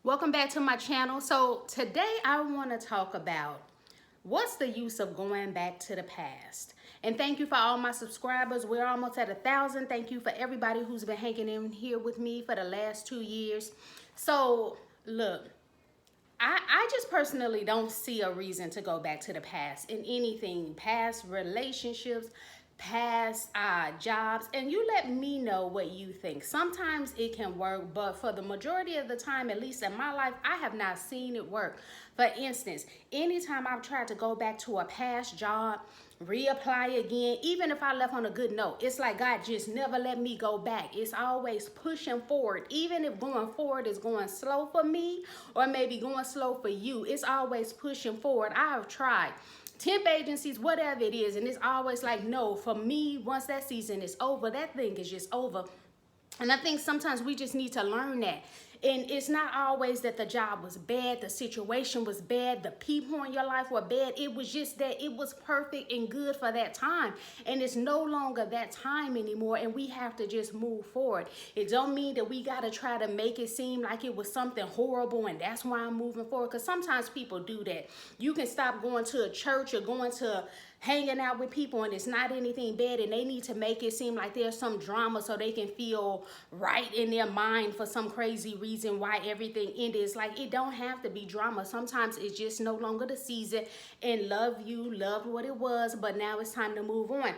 Welcome back to my channel. So today I want to talk about what's the use of going back to the past. And thank you for all my subscribers. We're almost at 1,000. Thank you for everybody who's been hanging in here with me for the last 2 years. So look, I just personally don't see a reason to go back to the past in anything, past relationships, past jobs, and you let me know what you think. Sometimes it can work, but for the majority of the time, at least in my life, I have not seen it work. For instance, anytime I've tried to go back to a past job, reapply again, even if I left on a good note, it's like God just never let me go back. It's always pushing forward. Even if going forward is going slow for me or maybe going slow for you, it's always pushing forward. I've tried temp agencies, whatever it is, and it's always like, no, for me, once that season is over, that thing is just over. And I think sometimes we just need to learn that. And it's not always that the job was bad, the situation was bad, the people in your life were bad. It was just that it was perfect and good for that time. And it's no longer that time anymore, and we have to just move forward. It don't mean that we got to try to make it seem like it was something horrible and that's why I'm moving forward, because sometimes people do that. You can stop going to a church or going to hanging out with people and it's not anything bad, and they need to make it seem like there's some drama so they can feel right in their mind for some crazy reason why everything ended. It's like, it don't have to be drama. Sometimes it's just no longer the season, and you loved what it was, but now it's time to move on.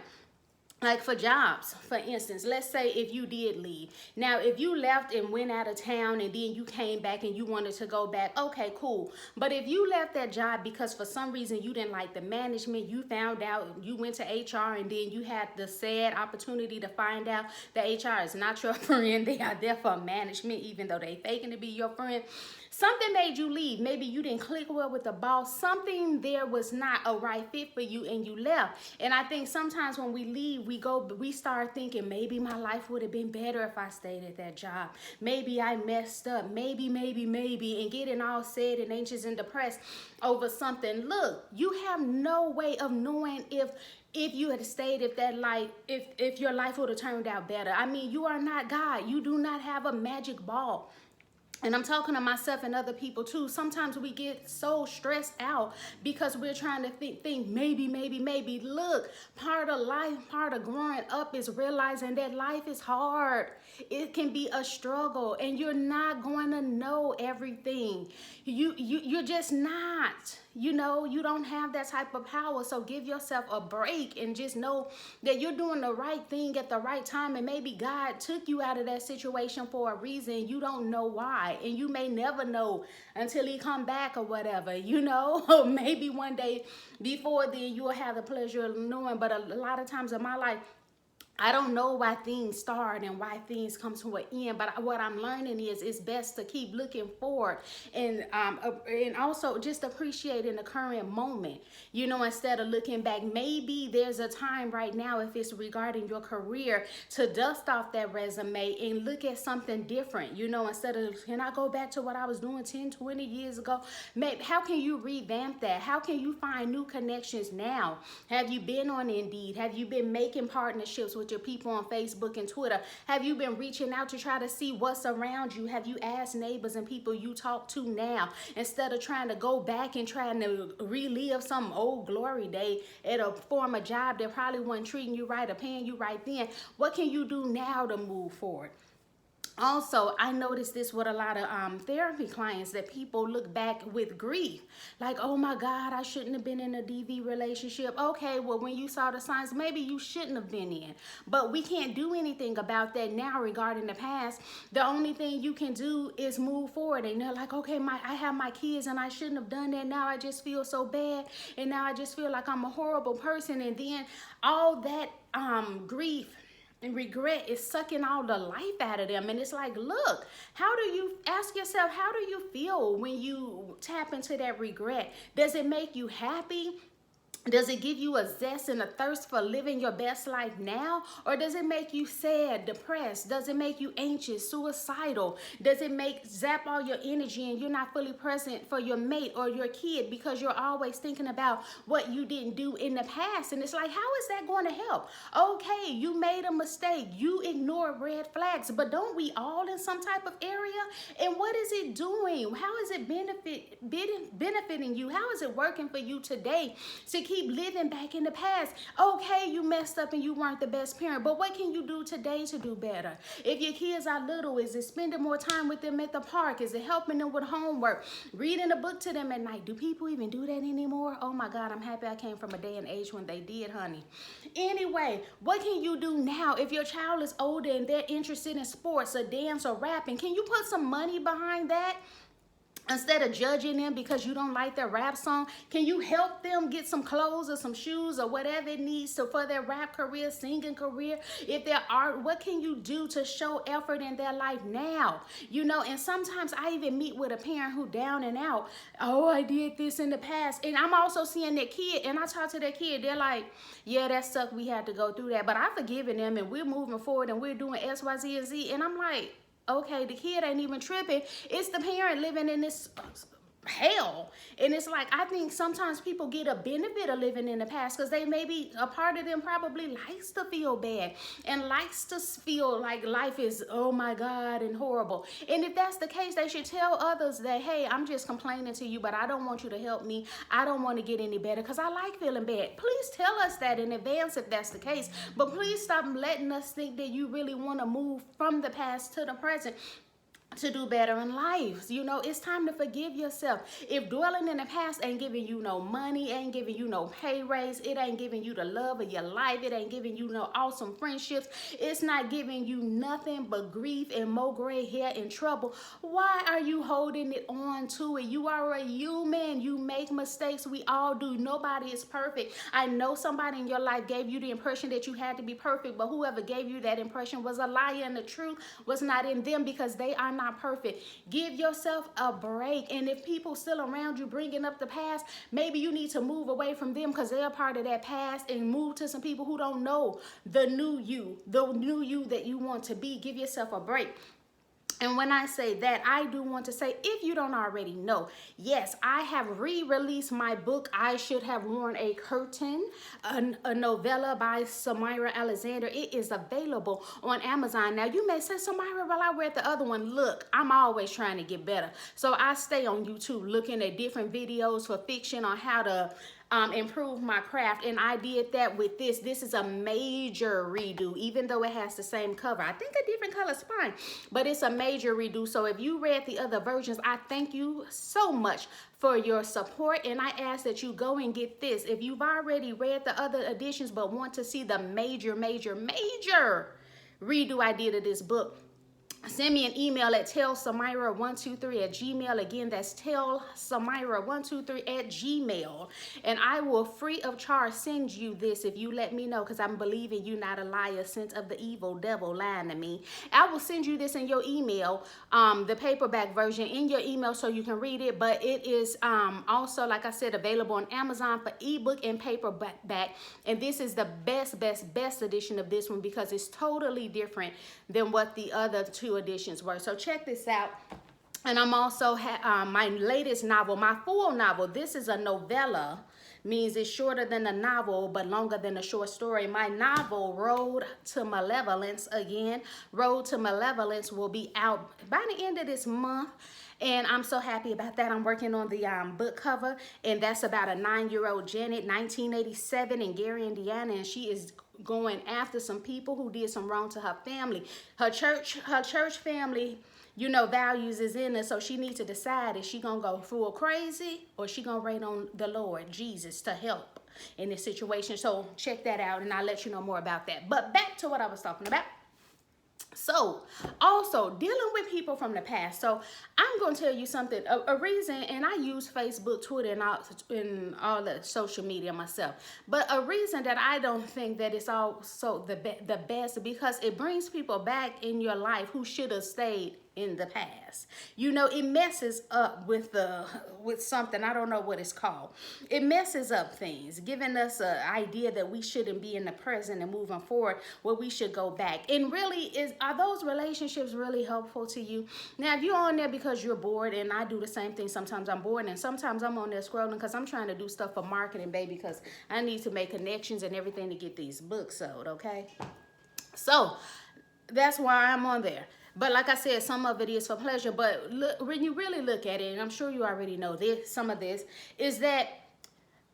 Like for jobs, for instance, let's say if you did leave. Now, if you left and went out of town and then you came back and you wanted to go back, okay, cool. But if you left that job because for some reason you didn't like the management, you found out, you went to HR, and then you had the sad opportunity to find out that HR is not your friend. They are there for management, even though they faking to be your friend. Something made you leave. Maybe you didn't click well with the boss. Something there was not a right fit for you and you left. And I think sometimes when we leave, we start thinking, maybe my life would have been better if I stayed at that job. Maybe I messed up. Maybe, and getting all sad and anxious and depressed over something. Look, you have no way of knowing if you had stayed if your life would have turned out better. I mean, you are not God. You do not have a magic ball. And I'm talking to myself and other people too. Sometimes we get so stressed out because we're trying to think maybe. Look, part of life, part of growing up is realizing that life is hard. It can be a struggle, and you're not going to know everything. You're just not. You know, you don't have that type of power. So give yourself a break and just know that you're doing the right thing at the right time. And maybe God took you out of that situation for a reason. You don't know why. And you may never know until he come back or whatever, you know. Or maybe one day before then you'll have the pleasure of knowing. But a lot of times in my life, I don't know why things start and why things come to an end, but what I'm learning is it's best to keep looking forward and also just appreciating the current moment, you know, instead of looking back. Maybe there's a time right now, if it's regarding your career, to dust off that resume and look at something different, you know, instead of, can I go back to what I was doing 10, 20 years ago? Maybe, how can you revamp that? How can you find new connections now? Have you been on Indeed? Have you been making partnerships with your people on Facebook and Twitter? Have you been reaching out to try to see what's around you? Have you asked neighbors and people you talk to now, instead of trying to go back and trying to relive some old glory day at a former job that probably wasn't treating you right or paying you right then? What can you do now to move forward? Also, I noticed this with a lot of therapy clients, that people look back with grief. Like, oh my God, I shouldn't have been in a DV relationship. Okay, well, when you saw the signs, maybe you shouldn't have been in. But we can't do anything about that now regarding the past. The only thing you can do is move forward. And they're like, okay, I have my kids and I shouldn't have done that. Now I just feel so bad. And now I just feel like I'm a horrible person. And then all that grief and regret is sucking all the life out of them. And it's like, look, ask yourself, how do you feel when you tap into that regret? Does it make you happy? Does it give you a zest and a thirst for living your best life now? Or does it make you sad, depressed? Does it make you anxious, suicidal? Does it zap all your energy and you're not fully present for your mate or your kid because you're always thinking about what you didn't do in the past? And it's like, how is that going to help? Okay, you made a mistake. You ignore red flags, but don't we all in some type of area? And what is it doing? How is it benefiting you? How is it working for you today to keep living back in the past? Okay, you messed up and you weren't the best parent, but what can you do today to do better? If your kids are little, is it spending more time with them at the park? Is it helping them with homework? Reading a book to them at night? Do people even do that anymore? Oh my God, I'm happy I came from a day and age when they did, honey. Anyway, what can you do now? If your child is older and they're interested in sports or dance or rapping, can you put some money behind that? Instead of judging them because you don't like their rap song, can you help them get some clothes or some shoes or whatever it needs to for their rap career, singing career? If they're art, what can you do to show effort in their life now? You know, and sometimes I even meet with a parent who down and out. Oh, I did this in the past. And I'm also seeing their kid, and I talk to their kid. They're like, yeah, that sucked. We had to go through that. But I've forgiven them, and we're moving forward, and we're doing X, Y, Z, and Z. And I'm like, okay, the kid ain't even tripping. It's the parent living in this hell. And it's like, I think sometimes people get a benefit of living in the past because they maybe, a part of them probably likes to feel bad and likes to feel like life is, oh my God, and horrible. And if that's the case, they should tell others that, hey, I'm just complaining to you, but I don't want you to help me. I don't want to get any better because I like feeling bad. Please tell us that in advance if that's the case. But please stop letting us think that you really want to move from the past to the present to do better in life. You know, it's time to forgive yourself. If dwelling in the past ain't giving you no money, ain't giving you no pay raise, it ain't giving you the love of your life, it ain't giving you no awesome friendships, it's not giving you nothing but grief and more gray hair and trouble, why are you holding it on to it? You are a human. You make mistakes. We all do. Nobody is perfect. I know somebody in your life gave you the impression that you had to be perfect, but whoever gave you that impression was a liar, and the truth was not in them because they are not perfect. Give yourself a break. And if people still around you bringing up the past, maybe you need to move away from them because they're part of that past and move to some people who don't know the new you that you want to be. Give yourself a break. And when I say that, I do want to say, if you don't already know, yes, I have re-released my book, I Should Have Worn a Curtain, a novella by Samyra Alexander. It is available on Amazon. Now, you may say, Samyra, well, I read the other one. Look, I'm always trying to get better. So I stay on YouTube looking at different videos for fiction on how to improve my craft, and I did that with this. This is a major redo, even though it has the same cover. I think a different color spine, but it's a major redo. So if you read the other versions, I thank you so much for your support, and I ask that you go and get this. If you've already read the other editions but want to see the major redo I did of this book, send me an email at TellSamyra123@gmail. Again, that's TellSamyra123@gmail. And I will free of charge send you this if you let me know, because I'm believing you not a liar, sent of the evil devil lying to me. I will send you this in your email, the paperback version in your email so you can read it. But it is also, like I said, available on Amazon for ebook and paperback. And this is the best edition of this one because it's totally different than what the other two editions were. So check this out. And I'm also my latest novel, my full novel. This is a novella, means it's shorter than a novel but longer than a short story. My novel, Road to Malevolence, again, Road to Malevolence, will be out by the end of this month. And I'm so happy about that. I'm working on the book cover, and that's about a 9-year-old Janet, 1987, in Gary, Indiana, and she is going after some people who did some wrong to her family. Her church family, you know, values is in her, so she needs to decide, is she gonna go full crazy or she gonna wait on the Lord Jesus to help in this situation. So check that out, and I'll let you know more about that. But back to what I was talking about. So also dealing with people from the past. So I'm going to tell you something, a reason, and I use Facebook, Twitter, and all the social media myself, but a reason that I don't think that it's also the best, because it brings people back in your life who should have stayed in the past. You know, it messes up with something, I don't know what it's called. It messes up things, giving us an idea that we shouldn't be in the present and moving forward, where we should go back. And really, are those relationships really helpful to you? Now, if you're on there because you're bored, and I do the same thing, sometimes I'm bored, and sometimes I'm on there scrolling because I'm trying to do stuff for marketing, baby, because I need to make connections and everything to get these books sold, okay? So that's why I'm on there. But like I said, some of it is for pleasure. But look, when you really look at it, and I'm sure you already know this, some of this, is that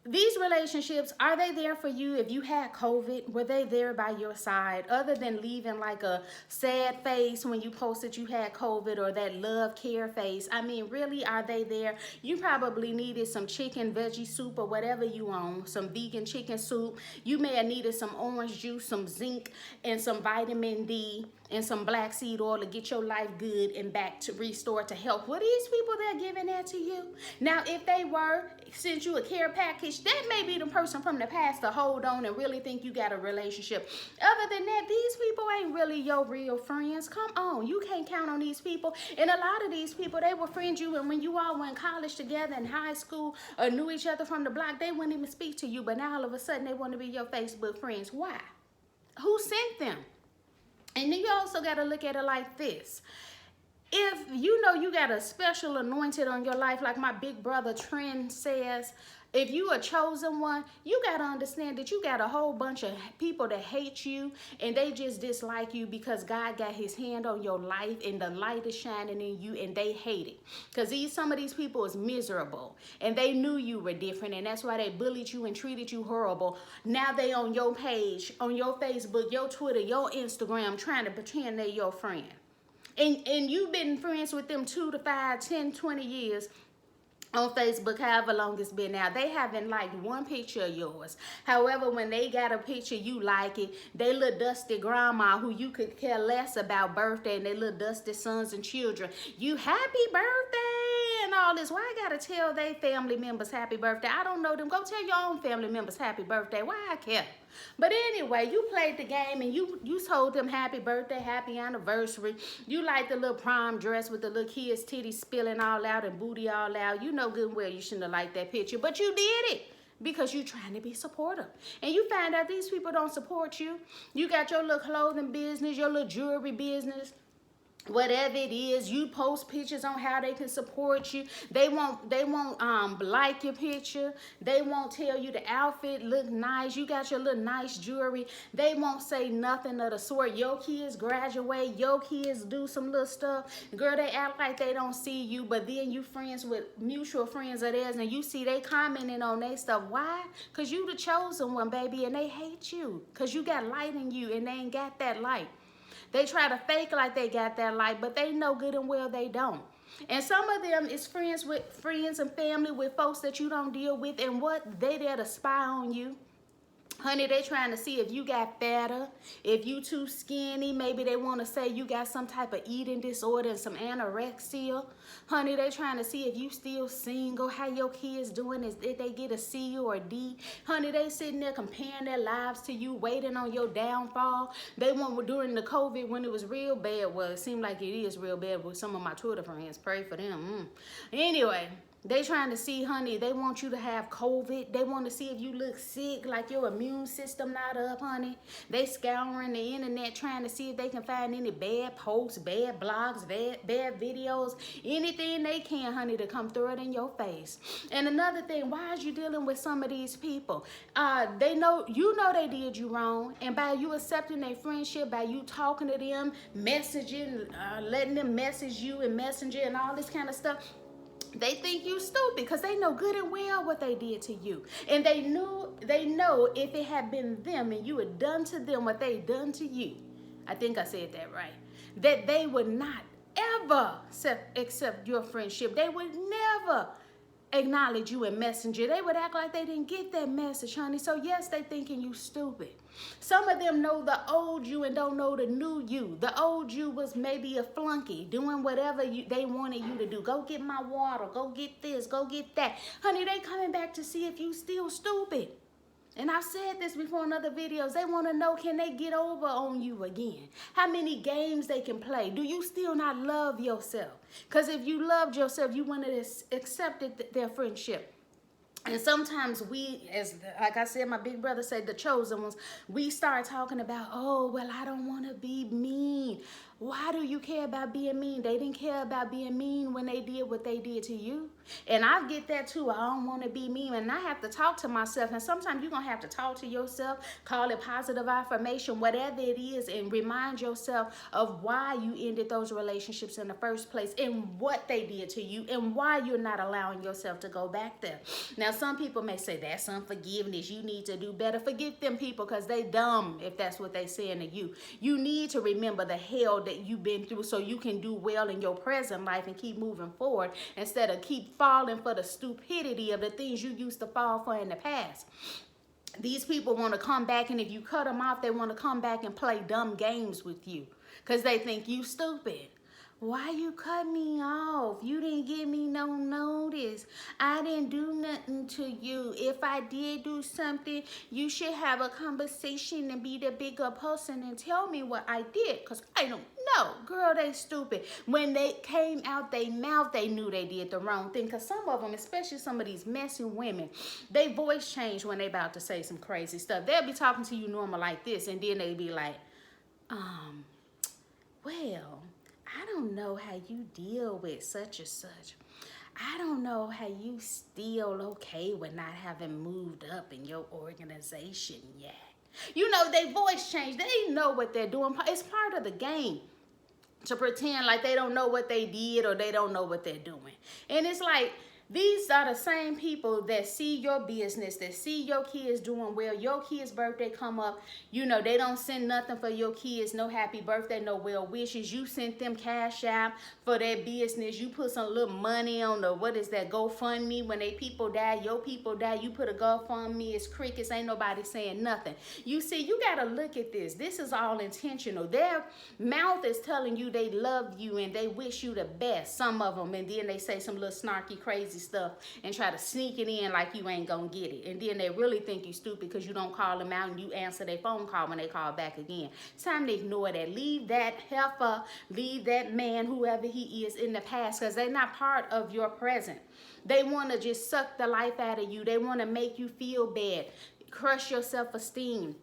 these relationships, are they there for you? If you had COVID, were they there by your side? Other than leaving like a sad face when you posted you had COVID, or that love care face. I mean, really, are they there? You probably needed some chicken veggie soup or whatever you own, some vegan chicken soup. You may have needed some orange juice, some zinc, and some vitamin D, and some black seed oil to get your life good and back to restore to health. Were these people that giving that to you? Now, if they were, sent you a care package, that may be the person from the past to hold on and really think you got a relationship. Other than that, these people ain't really your real friends. Come on, you can't count on these people. And a lot of these people, they will friend you, and when you all went to college together in high school or knew each other from the block, they wouldn't even speak to you. But now all of a sudden they want to be your Facebook friends. Why? Who sent them? And then you also got to look at it like this. If you know you got a special anointed on your life, like my big brother Trent says, if you a chosen one, you got to understand that you got a whole bunch of people that hate you, and they just dislike you because God got his hand on your life and the light is shining in you, and they hate it. Because some of these people is miserable, and they knew you were different, and that's why they bullied you and treated you horrible. Now they on your page, on your Facebook, your Twitter, your Instagram, trying to pretend they your friend. And you've been friends with them 2 to 5, 10, 20 years on Facebook, however long it's been now. They haven't liked one picture of yours. However, when they got a picture, you like it. They little dusty grandma who you could care less about birthday, and they little dusty sons and children, you happy birthday and all this. Why I gotta tell they family members happy birthday? I don't know them. Go tell your own family members happy birthday. Why I care? But anyway, you played the game, and you told them happy birthday, happy anniversary. You like the little prom dress with the little kids' titties spilling all out and booty all out. You know good and well you shouldn't have liked that picture, but you did it because you're trying to be supportive. And you find out these people don't support you. You got your little clothing business, your little jewelry business, whatever it is. You post pictures on how they can support you. They won't like your picture. They won't tell you the outfit look nice. You got your little nice jewelry. They won't say nothing of the sort. Your kids graduate, your kids do some little stuff, girl, they act like they don't see you. But then you friends with mutual friends of theirs, and you see they commenting on their stuff. Why? Because you the chosen one, baby, and they hate you because you got light in you, and they ain't got that light. They try to fake like they got that light, but they know good and well they don't. And some of them is friends and family with folks that you don't deal with, and what? They there to spy on you. Honey, they trying to see if you got fatter, if you too skinny. Maybe they want to say you got some type of eating disorder and some anorexia. Honey, they trying to see if you still single, how your kids doing, if they get a C or a D. Honey, they sitting there comparing their lives to you, waiting on your downfall. They want, during the COVID when it was real bad, well, it seemed like it is real bad with some of my Twitter friends. Pray for them. Anyway. They trying to see, honey, they want you to have COVID. They want to see if you look sick, like your immune system not up, honey. They scouring the internet trying to see if they can find any bad posts, bad blogs, bad videos, anything they can, honey, to come throw it in your face. And another thing, why is you dealing with some of these people? They know, you know they did you wrong. And by you accepting their friendship, by you talking to them, messaging, letting them message you and Messenger and all this kind of stuff, they think you stupid because they know good and well what they did to you. And they know if it had been them and you had done to them what they done to you, I think I said that right, that they would not ever accept your friendship. They would never acknowledge you in Messenger. They would act like they didn't get that message, honey. So yes, they thinking you stupid. Some of them know the old you and don't know the new you. The old you was maybe a flunky, doing whatever they wanted you to do. Go get my water, go get this, go get that. Honey, they coming back to see if you still stupid. And I've said this before in other videos. They want to know, can they get over on you again? How many games they can play? Do you still not love yourself? Because if you loved yourself, you wouldn't have accepted their friendship. And sometimes we, as like I said, my big brother said, the chosen ones, we start talking about, oh, well, I don't want to be mean. Why do you care about being mean? They didn't care about being mean when they did what they did to you. And I get that too. I don't want to be mean. And I have to talk to myself. And sometimes you're going to have to talk to yourself, call it positive affirmation, whatever it is, and remind yourself of why you ended those relationships in the first place and what they did to you and why you're not allowing yourself to go back there. Now, some people may say, that's unforgiveness. You need to do better. Forgive them people because they dumb if that's what they saying to you. You need to remember the hell that you've been through so you can do well in your present life and keep moving forward instead of keep falling for the stupidity of the things you used to fall for in the past. These people want to come back, and if you cut them off, they want to come back and play dumb games with you because they think you stupid. Why you cut me off? You didn't give me no notice. I didn't do nothing to you. If I did do something, you should have a conversation and be the bigger person and tell me what I did, because I don't know. Girl, they stupid. When they came out their mouth, they knew they did the wrong thing, because some of them, especially some of these messy women, they voice change when they about to say some crazy stuff. They'll be talking to you normal like this, and then they be like, well, I don't know how you deal with such and such. I don't know how you still okay with not having moved up in your organization yet. You know, they voice change. They know what they're doing. It's part of the game to pretend like they don't know what they did or they don't know what they're doing. And it's like, these are the same people that see your business, that see your kids doing well. Your kids' birthday come up. You know, they don't send nothing for your kids. No happy birthday, no well wishes. You sent them CashApp for their business. You put some little money on the, what is that, GoFundMe. When they people die, your people die. You put a GoFundMe. It's crickets. Ain't nobody saying nothing. You see, you got to look at this. This is all intentional. Their mouth is telling you they love you and they wish you the best, some of them. And then they say some little snarky, crazy stuff and try to sneak it in like you ain't gonna get it, and then they really think you stupid because you don't call them out and you answer their phone call when they call back again. It's time to ignore that. Leave that heifer, leave that man, whoever he is, in the past, because they're not part of your present. They want to just suck the life out of you. They want to make you feel bad, crush your self-esteem.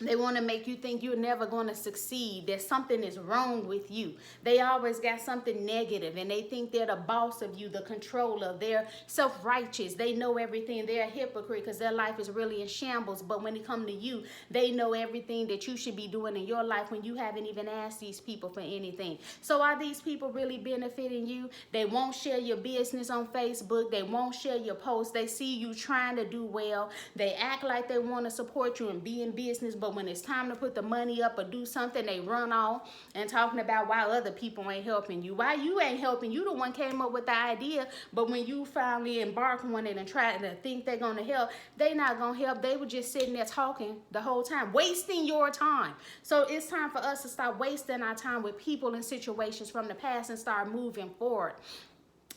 They want to make you think you're never going to succeed, that something is wrong with you. They always got something negative, and they think they're the boss of you, the controller. They're self-righteous. They know everything. They're a hypocrite because their life is really in shambles. But when it comes to you, they know everything that you should be doing in your life when you haven't even asked these people for anything. So are these people really benefiting you? They won't share your business on Facebook. They won't share your posts. They see you trying to do well. They act like they want to support you and be in business, but when it's time to put the money up or do something, they run off and talking about why other people ain't helping you. Why you ain't helping? You the one came up with the idea, but when you finally embark on it and try to think they're going to help, they not going to help. They were just sitting there talking the whole time, wasting your time. So it's time for us to stop wasting our time with people and situations from the past and start moving forward.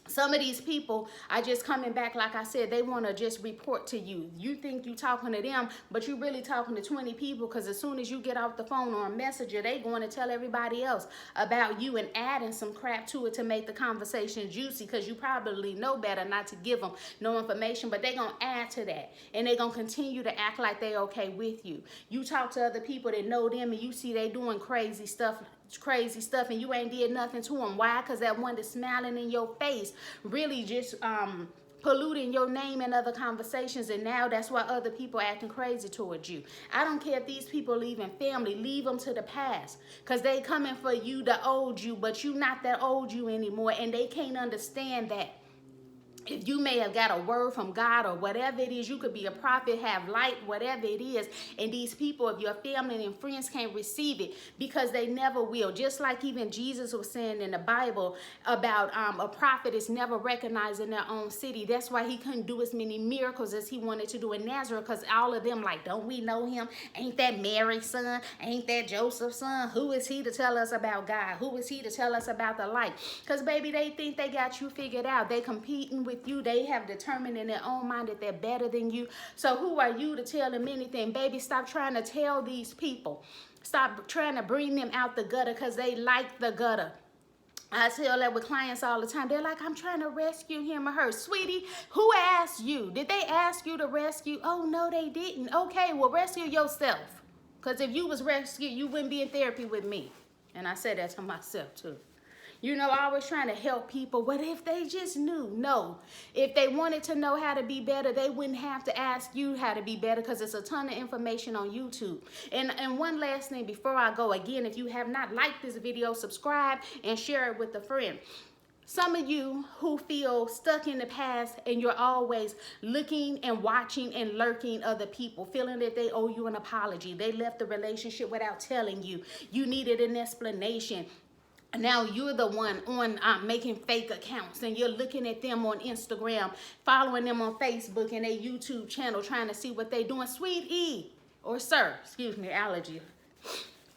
Some of these people are just coming back, like I said, they want to just report to you. You think you talking to them, but you really talking to 20 people, because as soon as you get off the phone or a messenger, they going to tell everybody else about you and adding some crap to it to make the conversation juicy, because you probably know better not to give them no information, but they going to add to that, and they going to continue to act like they okay with you. You talk to other people that know them, and you see they doing crazy stuff, and you ain't did nothing to them. Why? Because that one that's smiling in your face really just polluting your name in other conversations, and now that's why other people acting crazy towards you. I don't care if these people leaving family, leave them to the past, because they coming for you, the old you, but you not that old you anymore, and they can't understand that. If you may have got a word from God or whatever it is, you could be a prophet, have light, whatever it is, and these people of your family and friends can't receive it because they never will. Just like even Jesus was saying in the Bible about a prophet is never recognized in their own city. That's why he couldn't do as many miracles as he wanted to do in Nazareth, because all of them like, don't we know him? Ain't that Mary's son? Ain't that Joseph's son? Who is he to tell us about God? Who is he to tell us about the light? Because baby, they think they got you figured out. They competing with with you. They have determined in their own mind that they're better than you. So who are you to tell them anything? Baby, stop trying to tell these people. Stop trying to bring them out the gutter because they like the gutter. I tell that with clients all the time. They're like, I'm trying to rescue him or her. Sweetie, who asked you? Did they ask you to rescue? Oh, no, they didn't. Okay, well, rescue yourself. Because if you was rescued, you wouldn't be in therapy with me. And I said that to myself, too. You know, always trying to help people. What if they just knew? No. If they wanted to know how to be better, they wouldn't have to ask you how to be better because it's a ton of information on YouTube. And one last thing before I go, again, if you have not liked this video, subscribe and share it with a friend. Some of you who feel stuck in the past and you're always looking and watching and lurking other people, feeling that they owe you an apology. They left the relationship without telling you. You needed an explanation. Now you're the one on making fake accounts and you're looking at them on Instagram, following them on Facebook and their YouTube channel, trying to see what they're doing. Sweetie, or sir, excuse me, allergy.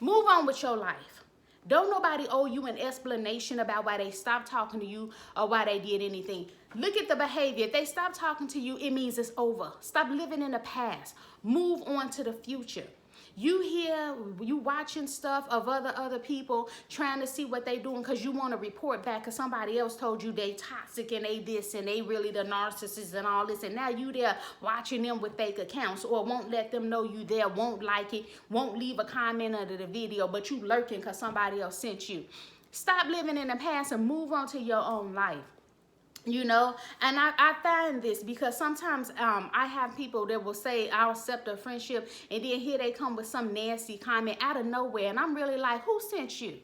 Move on with your life. Don't nobody owe you an explanation about why they stopped talking to you or why they did anything. Look at the behavior. If they stop talking to you, it means it's over. Stop living in the past. Move on to the future. You watching stuff of other people trying to see what they doing because you want to report back because somebody else told you they toxic and they this and they really the narcissists and all this, and now you there watching them with fake accounts or won't let them know you there, won't like it, won't leave a comment under the video, but you lurking because somebody else sent you. Stop living in the past and move on to your own life. You know, and I find this because sometimes I have people that will say I'll accept a friendship and then here they come with some nasty comment out of nowhere, and I'm really like, who sent you?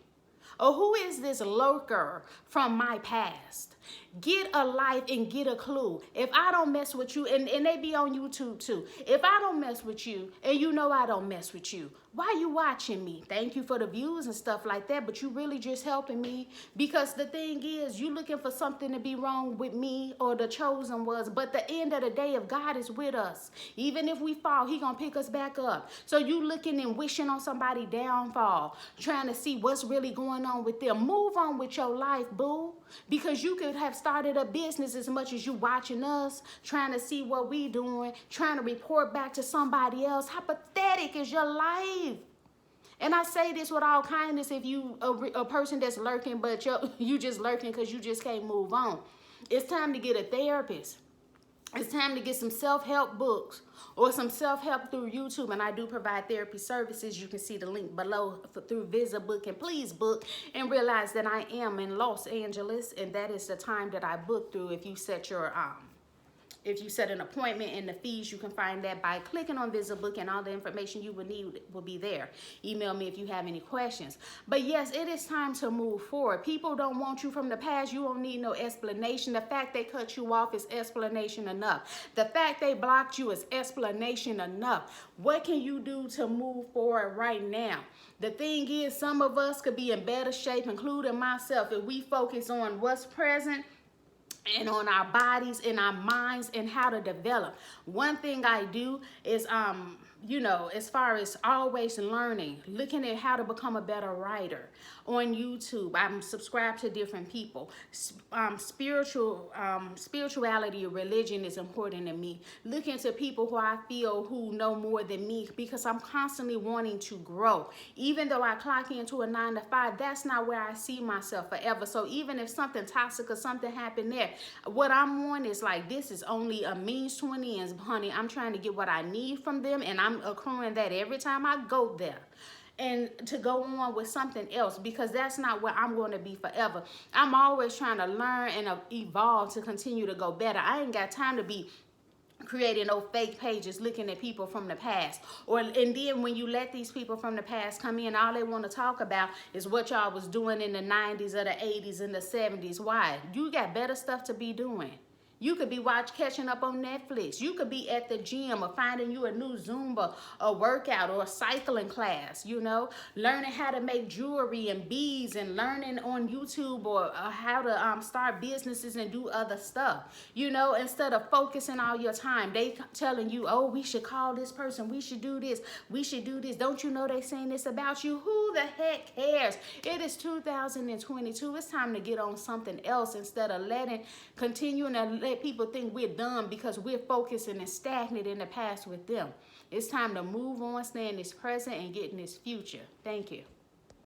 Or who is this lurker from my past? Get a life and get a clue. If I don't mess with you, and they be on YouTube too. If I don't mess with you, and you know I don't mess with you, why you watching me? Thank you for the views and stuff like that, but you really just helping me. Because the thing is, you looking for something to be wrong with me or the chosen ones. But the end of the day, if God is with us, even if we fall, he gonna pick us back up. So you looking and wishing on somebody downfall, trying to see what's really going on with them. Move on with your life, boo. Because you could have started a business as much as you watching us, trying to see what we doing, trying to report back to somebody else. How pathetic is your life? And I say this with all kindness if you a person that's lurking, but you just lurking because you just can't move on. It's time to get a therapist. It's time to get some self-help books or some self-help through YouTube. And I do provide therapy services. You can see the link below through VisaBook. And please book and realize that I am in Los Angeles. And that is the time that I book through. If you set your if you set an appointment, and the fees, you can find that by clicking on VisaBook, and all the information you will need will be there. Email me if you have any questions. But yes, it is time to move forward. People don't want you from the past. You don't need no explanation. The fact they cut you off is explanation enough. The fact they blocked you is explanation enough. What can you do to move forward right now? The thing is, some of us could be in better shape, including myself, if we focus on what's present and on our bodies and our minds and how to develop. One thing I do is, you know, as far as always learning, looking at how to become a better writer on YouTube. I'm subscribed to different people. Spirituality or religion is important to me. Looking to people who I feel who know more than me, because I'm constantly wanting to grow. Even though I clock into a 9 to 5, that's not where I see myself forever. So even if something toxic or something happened there, what I'm on is like, this is only a means to an end, honey. I'm trying to get what I need from them, and I'm accruing that every time I go there. And to go on with something else, because that's not where I'm going to be forever. I'm always trying to learn and evolve to continue to go better. I ain't got time to be creating no fake pages looking at people from the past. And then when you let these people from the past come in, all they want to talk about is what y'all was doing in the 90s or the 80s and the 70s. Why? You got better stuff to be doing. You could be catching up on Netflix. You could be at the gym or finding you a new Zumba, a workout, or a cycling class, you know, learning how to make jewelry and beads, and learning on YouTube or how to start businesses and do other stuff, you know, instead of focusing all your time. They telling you, oh, we should call this person. We should do this. We should do this. Don't you know they saying this about you? Who the heck cares? It is 2022. It's time to get on something else instead of continuing to let people think we're dumb because we're focusing and stagnant in the past with them. It's time to move on, stay in this present, and get in this future. Thank you.